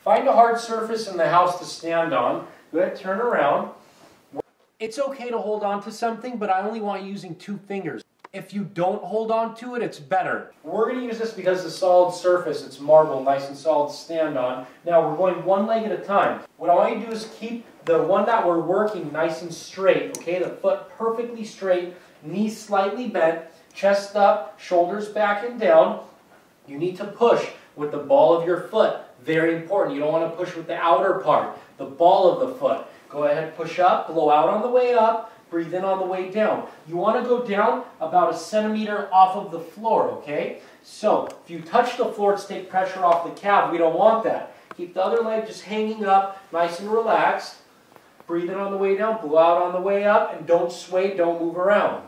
Find a hard surface in the house to stand on. Go ahead, turn around. It's okay to hold on to something, but I only want you using 2 fingers. If you don't hold on to it, it's better. We're going to use this because it's a solid surface. It's marble, nice and solid to stand on. Now we're going 1 leg at a time. What I want you to do is keep the one that we're working nice and straight, okay? The foot perfectly straight, knees slightly bent, chest up, shoulders back and down. You need to push with the ball of your foot. Very important. You don't want to push with the outer part, the ball of the foot. Go ahead, push up, blow out on the way up, breathe in on the way down. You want to go down about 1 centimeter off of the floor, okay? So, if you touch the floor to take pressure off the calf, we don't want that. Keep the other leg just hanging up, nice and relaxed. Breathe in on the way down, blow out on the way up, and don't sway, don't move around.